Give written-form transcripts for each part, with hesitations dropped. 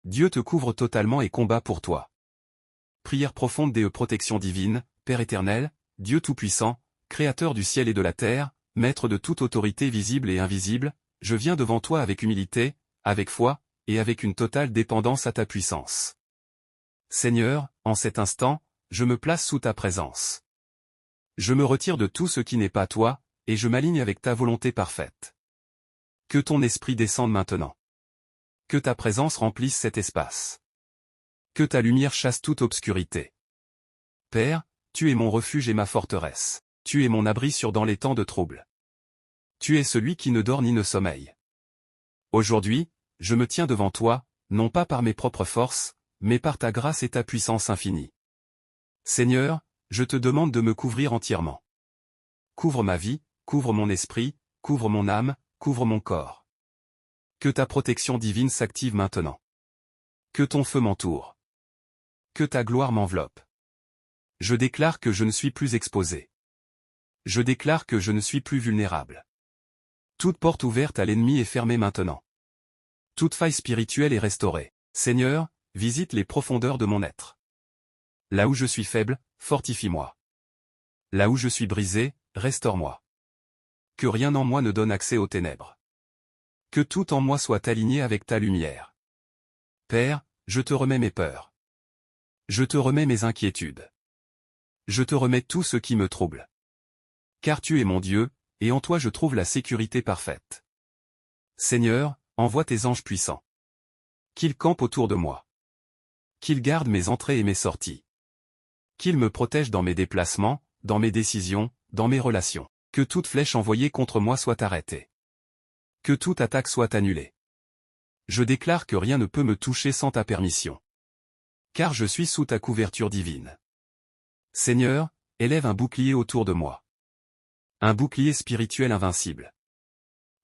Dieu te couvre totalement et combat pour toi. Prière profonde des protection divine, Père éternel, Dieu tout-puissant, Créateur du ciel et de la terre, Maître de toute autorité visible et invisible, je viens devant toi avec humilité, avec foi, et avec une totale dépendance à ta puissance. Seigneur, en cet instant, je me place sous ta présence. Je me retire de tout ce qui n'est pas toi, et je m'aligne avec ta volonté parfaite. Que ton esprit descende maintenant. Que ta présence remplisse cet espace. Que ta lumière chasse toute obscurité. Père, tu es mon refuge et ma forteresse. Tu es mon abri dans les temps de trouble. Tu es celui qui ne dort ni ne sommeille. Aujourd'hui, je me tiens devant toi, non pas par mes propres forces, mais par ta grâce et ta puissance infinie. Seigneur, je te demande de me couvrir entièrement. Couvre ma vie, couvre mon esprit, couvre mon âme, couvre mon corps. Que ta protection divine s'active maintenant. Que ton feu m'entoure. Que ta gloire m'enveloppe. Je déclare que je ne suis plus exposé. Je déclare que je ne suis plus vulnérable. Toute porte ouverte à l'ennemi est fermée maintenant. Toute faille spirituelle est restaurée. Seigneur, visite les profondeurs de mon être. Là où je suis faible, fortifie-moi. Là où je suis brisé, restaure-moi. Que rien en moi ne donne accès aux ténèbres. Que tout en moi soit aligné avec ta lumière. Père, je te remets mes peurs. Je te remets mes inquiétudes. Je te remets tout ce qui me trouble. Car tu es mon Dieu, et en toi je trouve la sécurité parfaite. Seigneur, envoie tes anges puissants. Qu'ils campent autour de moi. Qu'ils gardent mes entrées et mes sorties. Qu'ils me protègent dans mes déplacements, dans mes décisions, dans mes relations. Que toute flèche envoyée contre moi soit arrêtée. Que toute attaque soit annulée. Je déclare que rien ne peut me toucher sans ta permission. Car je suis sous ta couverture divine. Seigneur, élève un bouclier autour de moi. Un bouclier spirituel invincible.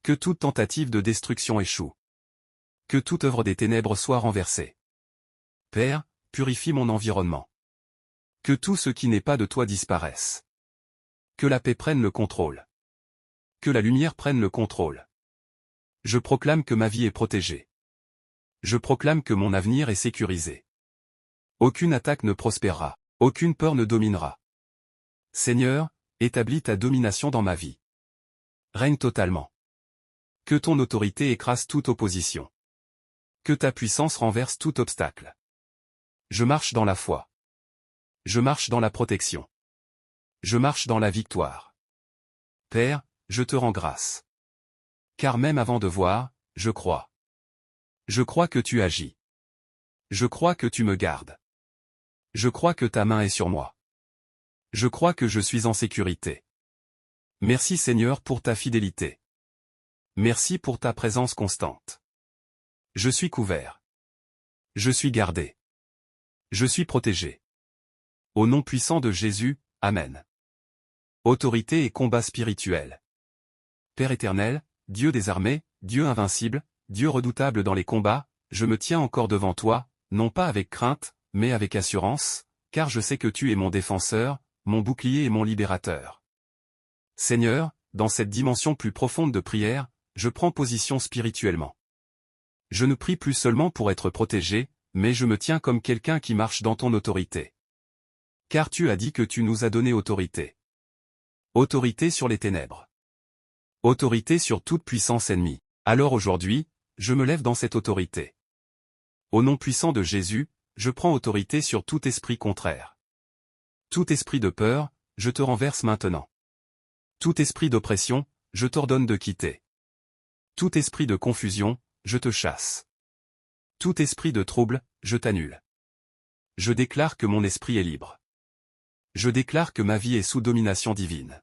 Que toute tentative de destruction échoue. Que toute œuvre des ténèbres soit renversée. Père, purifie mon environnement. Que tout ce qui n'est pas de toi disparaisse. Que la paix prenne le contrôle. Que la lumière prenne le contrôle. Je proclame que ma vie est protégée. Je proclame que mon avenir est sécurisé. Aucune attaque ne prospérera. Aucune peur ne dominera. Seigneur, établis ta domination dans ma vie. Règne totalement. Que ton autorité écrase toute opposition. Que ta puissance renverse tout obstacle. Je marche dans la foi. Je marche dans la protection. Je marche dans la victoire. Père, je te rends grâce. Car même avant de voir, je crois. Je crois que tu agis. Je crois que tu me gardes. Je crois que ta main est sur moi. Je crois que je suis en sécurité. Merci Seigneur pour ta fidélité. Merci pour ta présence constante. Je suis couvert. Je suis gardé. Je suis protégé. Au nom puissant de Jésus, Amen. Autorité et combat spirituel. Père éternel, Dieu des armées, Dieu invincible, Dieu redoutable dans les combats, je me tiens encore devant toi, non pas avec crainte, mais avec assurance, car je sais que tu es mon défenseur, mon bouclier et mon libérateur. Seigneur, dans cette dimension plus profonde de prière, je prends position spirituellement. Je ne prie plus seulement pour être protégé, mais je me tiens comme quelqu'un qui marche dans ton autorité. Car tu as dit que tu nous as donné autorité. Autorité sur les ténèbres. Autorité sur toute puissance ennemie. Alors aujourd'hui, je me lève dans cette autorité. Au nom puissant de Jésus, je prends autorité sur tout esprit contraire. Tout esprit de peur, je te renverse maintenant. Tout esprit d'oppression, je t'ordonne de quitter. Tout esprit de confusion, je te chasse. Tout esprit de trouble, je t'annule. Je déclare que mon esprit est libre. Je déclare que ma vie est sous domination divine.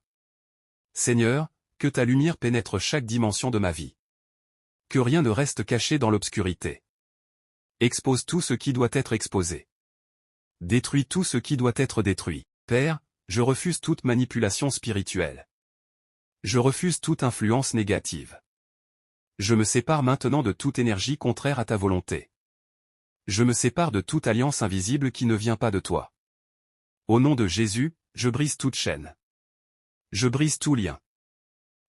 Seigneur, que ta lumière pénètre chaque dimension de ma vie. Que rien ne reste caché dans l'obscurité. Expose tout ce qui doit être exposé. Détruis tout ce qui doit être détruit. Père, je refuse toute manipulation spirituelle. Je refuse toute influence négative. Je me sépare maintenant de toute énergie contraire à ta volonté. Je me sépare de toute alliance invisible qui ne vient pas de toi. Au nom de Jésus, je brise toute chaîne. Je brise tout lien.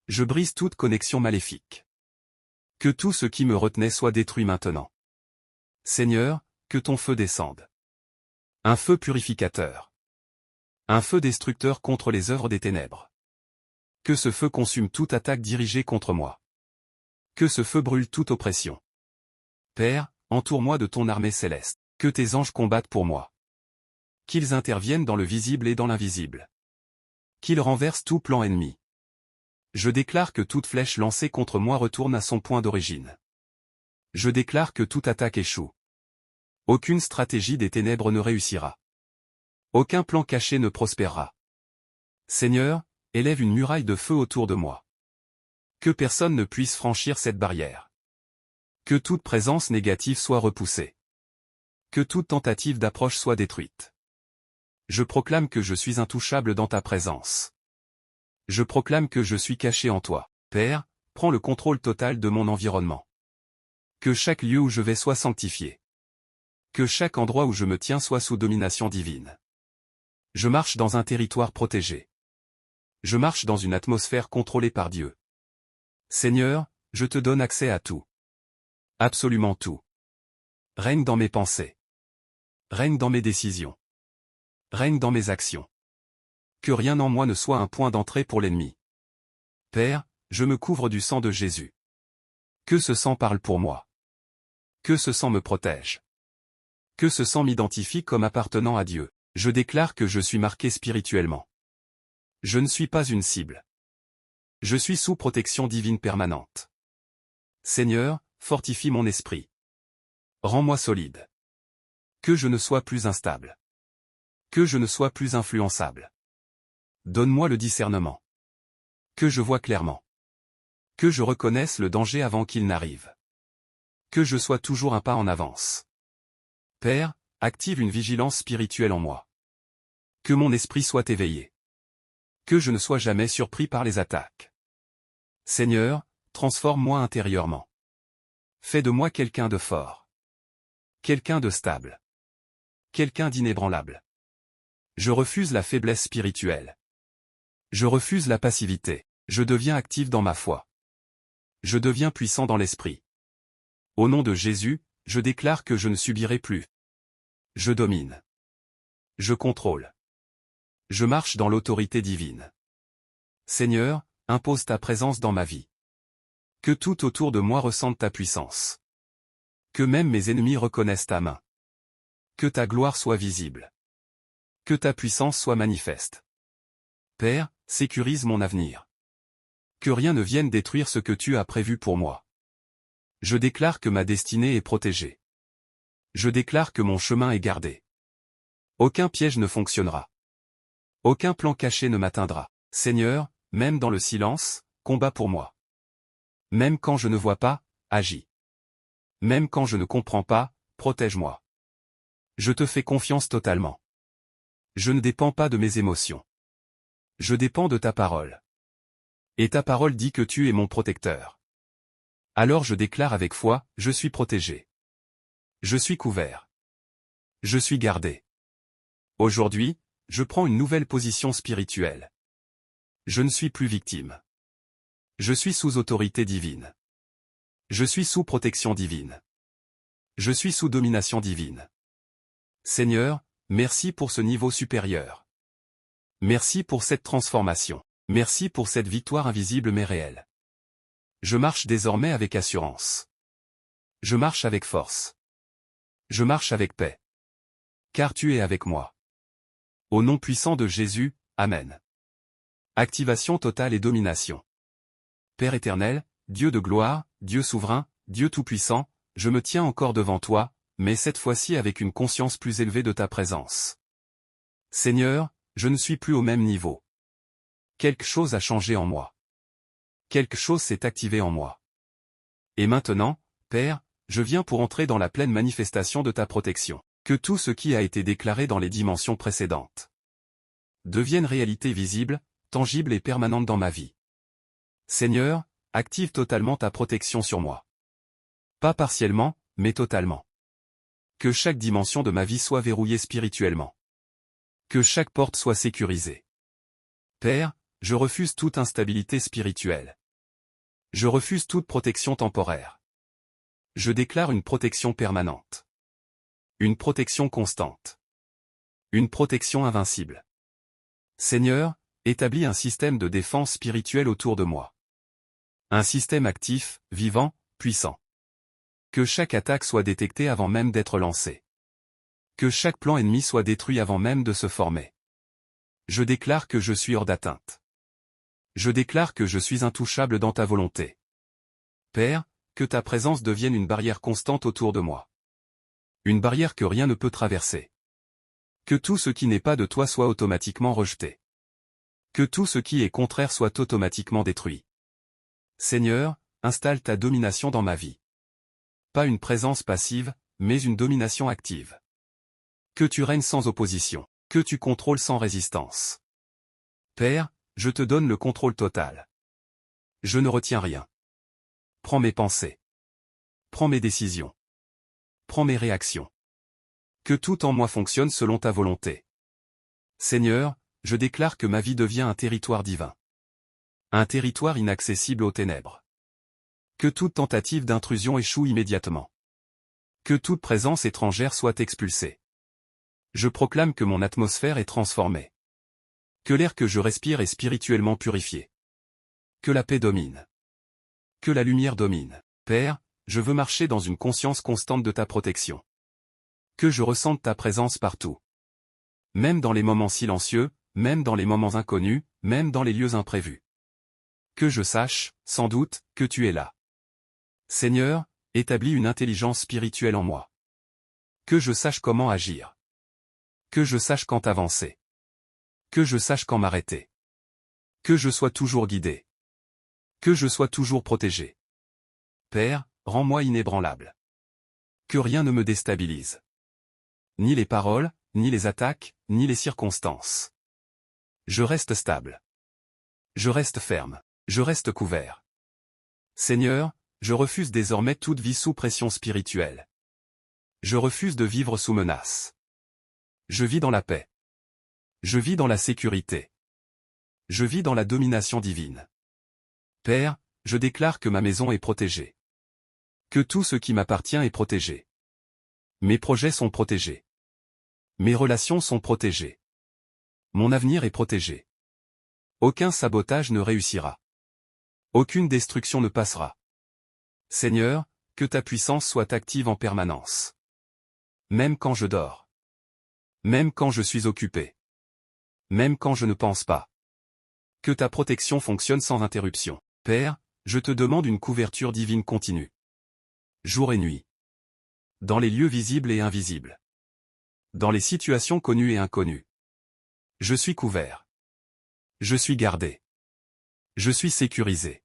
Je brise toute connexion maléfique. Que tout ce qui me retenait soit détruit maintenant. Seigneur, que ton feu descende. Un feu purificateur. Un feu destructeur contre les œuvres des ténèbres. Que ce feu consume toute attaque dirigée contre moi. Que ce feu brûle toute oppression. Père, entoure-moi de ton armée céleste. Que tes anges combattent pour moi. Qu'ils interviennent dans le visible et dans l'invisible. Qu'ils renversent tout plan ennemi. Je déclare que toute flèche lancée contre moi retourne à son point d'origine. Je déclare que toute attaque échoue. Aucune stratégie des ténèbres ne réussira. Aucun plan caché ne prospérera. Seigneur, élève une muraille de feu autour de moi. Que personne ne puisse franchir cette barrière. Que toute présence négative soit repoussée. Que toute tentative d'approche soit détruite. Je proclame que je suis intouchable dans ta présence. Je proclame que je suis caché en toi. Père, prends le contrôle total de mon environnement. Que chaque lieu où je vais soit sanctifié. Que chaque endroit où je me tiens soit sous domination divine. Je marche dans un territoire protégé. Je marche dans une atmosphère contrôlée par Dieu. Seigneur, je te donne accès à tout. Absolument tout. Règne dans mes pensées. Règne dans mes décisions. Règne dans mes actions. Que rien en moi ne soit un point d'entrée pour l'ennemi. Père, je me couvre du sang de Jésus. Que ce sang parle pour moi. Que ce sang me protège. Que ce sang m'identifie comme appartenant à Dieu. Je déclare que je suis marqué spirituellement. Je ne suis pas une cible. Je suis sous protection divine permanente. Seigneur, fortifie mon esprit. Rends-moi solide. Que je ne sois plus instable. Que je ne sois plus influençable. Donne-moi le discernement. Que je vois clairement. Que je reconnaisse le danger avant qu'il n'arrive. Que je sois toujours un pas en avance. Père, active une vigilance spirituelle en moi. Que mon esprit soit éveillé. Que je ne sois jamais surpris par les attaques. Seigneur, transforme-moi intérieurement. Fais de moi quelqu'un de fort. Quelqu'un de stable. Quelqu'un d'inébranlable. Je refuse la faiblesse spirituelle. Je refuse la passivité. Je deviens actif dans ma foi. Je deviens puissant dans l'esprit. Au nom de Jésus, je déclare que je ne subirai plus. Je domine. Je contrôle. Je marche dans l'autorité divine. Seigneur, impose ta présence dans ma vie. Que tout autour de moi ressente ta puissance. Que même mes ennemis reconnaissent ta main. Que ta gloire soit visible. Que ta puissance soit manifeste. Père, sécurise mon avenir. Que rien ne vienne détruire ce que tu as prévu pour moi. Je déclare que ma destinée est protégée. Je déclare que mon chemin est gardé. Aucun piège ne fonctionnera. Aucun plan caché ne m'atteindra. Seigneur, même dans le silence, combat pour moi. Même quand je ne vois pas, agis. Même quand je ne comprends pas, protège-moi. Je te fais confiance totalement. Je ne dépends pas de mes émotions. Je dépends de ta parole. Et ta parole dit que tu es mon protecteur. Alors je déclare avec foi, je suis protégé. Je suis couvert. Je suis gardé. Aujourd'hui, je prends une nouvelle position spirituelle. Je ne suis plus victime. Je suis sous autorité divine. Je suis sous protection divine. Je suis sous domination divine. Seigneur, merci pour ce niveau supérieur. Merci pour cette transformation. Merci pour cette victoire invisible mais réelle. Je marche désormais avec assurance. Je marche avec force. Je marche avec paix. Car tu es avec moi. Au nom puissant de Jésus, Amen. Activation totale et domination. Père éternel, Dieu de gloire, Dieu souverain, Dieu tout-puissant, je me tiens encore devant toi, mais cette fois-ci avec une conscience plus élevée de ta présence. Seigneur, je ne suis plus au même niveau. Quelque chose a changé en moi. Quelque chose s'est activé en moi. Et maintenant, Père, je viens pour entrer dans la pleine manifestation de ta protection. Que tout ce qui a été déclaré dans les dimensions précédentes devienne réalité visible, tangible et permanente dans ma vie. Seigneur, active totalement ta protection sur moi. Pas partiellement, mais totalement. Que chaque dimension de ma vie soit verrouillée spirituellement. Que chaque porte soit sécurisée. Père, je refuse toute instabilité spirituelle. Je refuse toute protection temporaire. Je déclare une protection permanente. Une protection constante. Une protection invincible. Seigneur, établis un système de défense spirituelle autour de moi. Un système actif, vivant, puissant. Que chaque attaque soit détectée avant même d'être lancée. Que chaque plan ennemi soit détruit avant même de se former. Je déclare que je suis hors d'atteinte. Je déclare que je suis intouchable dans ta volonté. Père, que ta présence devienne une barrière constante autour de moi. Une barrière que rien ne peut traverser. Que tout ce qui n'est pas de toi soit automatiquement rejeté. Que tout ce qui est contraire soit automatiquement détruit. Seigneur, installe ta domination dans ma vie. Pas une présence passive, mais une domination active. Que tu règnes sans opposition. Que tu contrôles sans résistance. Père, je te donne le contrôle total. Je ne retiens rien. Prends mes pensées. Prends mes décisions. Prends mes réactions. Que tout en moi fonctionne selon ta volonté. Seigneur, je déclare que ma vie devient un territoire divin. Un territoire inaccessible aux ténèbres. Que toute tentative d'intrusion échoue immédiatement. Que toute présence étrangère soit expulsée. Je proclame que mon atmosphère est transformée. Que l'air que je respire est spirituellement purifié. Que la paix domine. Que la lumière domine. Père, je veux marcher dans une conscience constante de ta protection. Que je ressente ta présence partout. Même dans les moments silencieux, même dans les moments inconnus, même dans les lieux imprévus. Que je sache, sans doute, que tu es là. Seigneur, établis une intelligence spirituelle en moi. Que je sache comment agir. Que je sache quand avancer. Que je sache quand m'arrêter. Que je sois toujours guidé. Que je sois toujours protégé. Père, rends-moi inébranlable. Que rien ne me déstabilise. Ni les paroles, ni les attaques, ni les circonstances. Je reste stable. Je reste ferme. Je reste couvert. Seigneur, je refuse désormais toute vie sous pression spirituelle. Je refuse de vivre sous menace. Je vis dans la paix. Je vis dans la sécurité. Je vis dans la domination divine. Père, je déclare que ma maison est protégée. Que tout ce qui m'appartient est protégé. Mes projets sont protégés. Mes relations sont protégées. Mon avenir est protégé. Aucun sabotage ne réussira. Aucune destruction ne passera. Seigneur, que ta puissance soit active en permanence. Même quand je dors. Même quand je suis occupé. Même quand je ne pense pas. Que ta protection fonctionne sans interruption. Père, je te demande une couverture divine continue. Jour et nuit. Dans les lieux visibles et invisibles. Dans les situations connues et inconnues. Je suis couvert. Je suis gardé. Je suis sécurisé.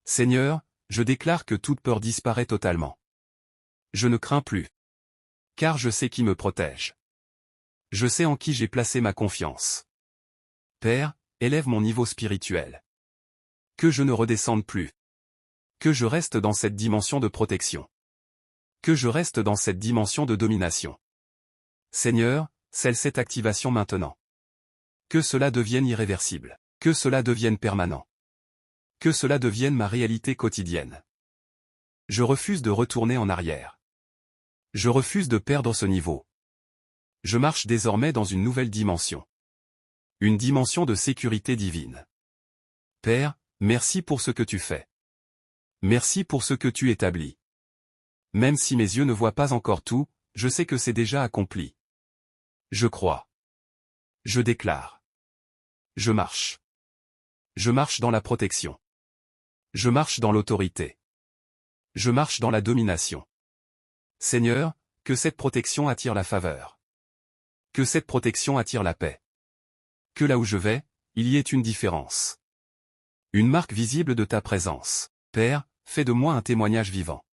Seigneur, je déclare que toute peur disparaît totalement. Je ne crains plus. Car je sais qui me protège. Je sais en qui j'ai placé ma confiance. Père, élève mon niveau spirituel. Que je ne redescende plus. Que je reste dans cette dimension de protection. Que je reste dans cette dimension de domination. Seigneur, scelle cette activation maintenant. Que cela devienne irréversible. Que cela devienne permanent. Que cela devienne ma réalité quotidienne. Je refuse de retourner en arrière. Je refuse de perdre ce niveau. Je marche désormais dans une nouvelle dimension. Une dimension de sécurité divine. Père, merci pour ce que tu fais. Merci pour ce que tu établis. Même si mes yeux ne voient pas encore tout, je sais que c'est déjà accompli. Je crois. Je déclare. Je marche. Je marche dans la protection. Je marche dans l'autorité. Je marche dans la domination. Seigneur, que cette protection attire la faveur. Que cette protection attire la paix. Que là où je vais, il y ait une différence. Une marque visible de ta présence. Père, fais de moi un témoignage vivant.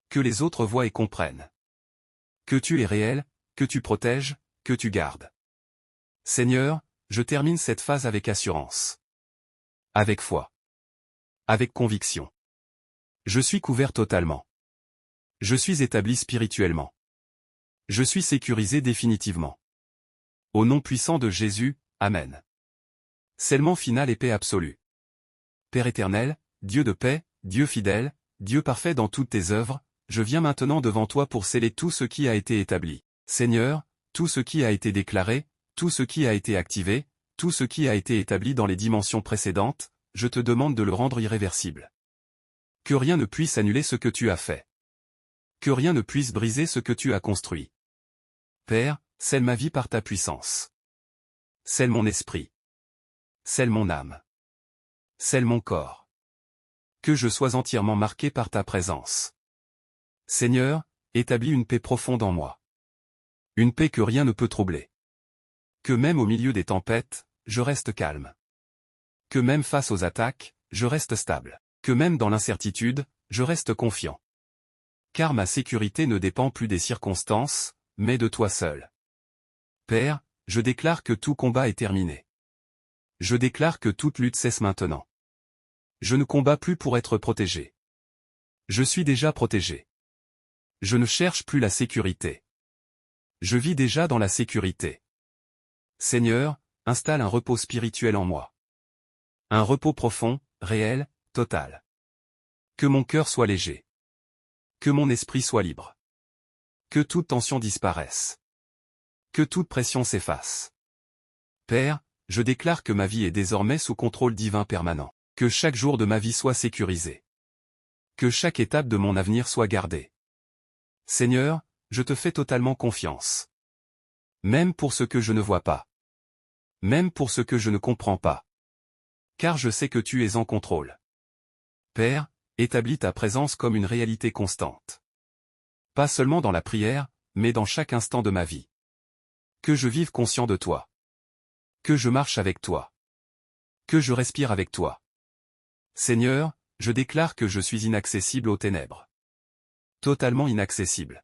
Que les autres voient et comprennent. Que tu es réel, que tu protèges, que tu gardes. Seigneur, je termine cette phase avec assurance. Avec foi. Avec conviction. Je suis couvert totalement. Je suis établi spirituellement. Je suis sécurisé définitivement. Au nom puissant de Jésus, Amen. Scellement final et paix absolue. Père éternel, Dieu de paix, Dieu fidèle, Dieu parfait dans toutes tes œuvres, je viens maintenant devant toi pour sceller tout ce qui a été établi. Seigneur, tout ce qui a été déclaré, tout ce qui a été activé, tout ce qui a été établi dans les dimensions précédentes, je te demande de le rendre irréversible. Que rien ne puisse annuler ce que tu as fait. Que rien ne puisse briser ce que tu as construit. Père, scelle ma vie par ta puissance. Scelle mon esprit. Scelle mon âme. Scelle mon corps. Que je sois entièrement marqué par ta présence. Seigneur, établis une paix profonde en moi. Une paix que rien ne peut troubler. Que même au milieu des tempêtes, je reste calme. Que même face aux attaques, je reste stable. Que même dans l'incertitude, je reste confiant. Car ma sécurité ne dépend plus des circonstances, mais de toi seul. Père, je déclare que tout combat est terminé. Je déclare que toute lutte cesse maintenant. Je ne combats plus pour être protégé. Je suis déjà protégé. Je ne cherche plus la sécurité. Je vis déjà dans la sécurité. Seigneur, installe un repos spirituel en moi. Un repos profond, réel, total. Que mon cœur soit léger. Que mon esprit soit libre. Que toute tension disparaisse. Que toute pression s'efface. Père, je déclare que ma vie est désormais sous contrôle divin permanent. Que chaque jour de ma vie soit sécurisé. Que chaque étape de mon avenir soit gardée. Seigneur, je te fais totalement confiance. Même pour ce que je ne vois pas. Même pour ce que je ne comprends pas. Car je sais que tu es en contrôle. Père, établis ta présence comme une réalité constante. Pas seulement dans la prière, mais dans chaque instant de ma vie. Que je vive conscient de toi. Que je marche avec toi. Que je respire avec toi. Seigneur, je déclare que je suis inaccessible aux ténèbres. Totalement inaccessible.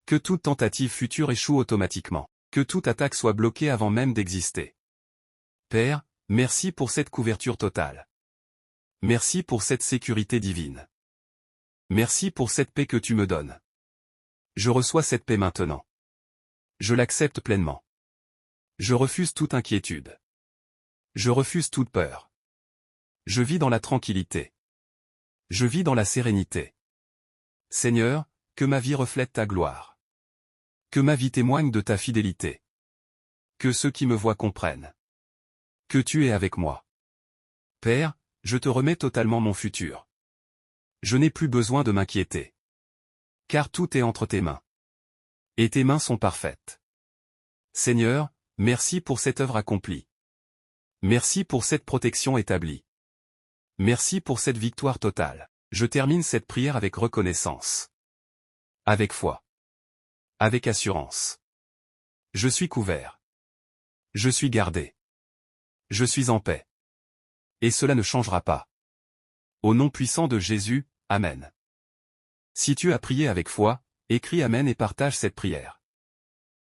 Que toute tentative future échoue automatiquement. Que toute attaque soit bloquée avant même d'exister. Père, merci pour cette couverture totale. Merci pour cette sécurité divine. Merci pour cette paix que tu me donnes. Je reçois cette paix maintenant. Je l'accepte pleinement. Je refuse toute inquiétude. Je refuse toute peur. Je vis dans la tranquillité. Je vis dans la sérénité. Seigneur, que ma vie reflète ta gloire. Que ma vie témoigne de ta fidélité. Que ceux qui me voient comprennent. Que tu es avec moi. Père, je te remets totalement mon futur. Je n'ai plus besoin de m'inquiéter. Car tout est entre tes mains. Et tes mains sont parfaites. Seigneur, merci pour cette œuvre accomplie. Merci pour cette protection établie. Merci pour cette victoire totale. Je termine cette prière avec reconnaissance. Avec foi. Avec assurance. Je suis couvert. Je suis gardé. Je suis en paix. Et cela ne changera pas. Au nom puissant de Jésus, Amen. Si tu as prié avec foi, écris Amen et partage cette prière.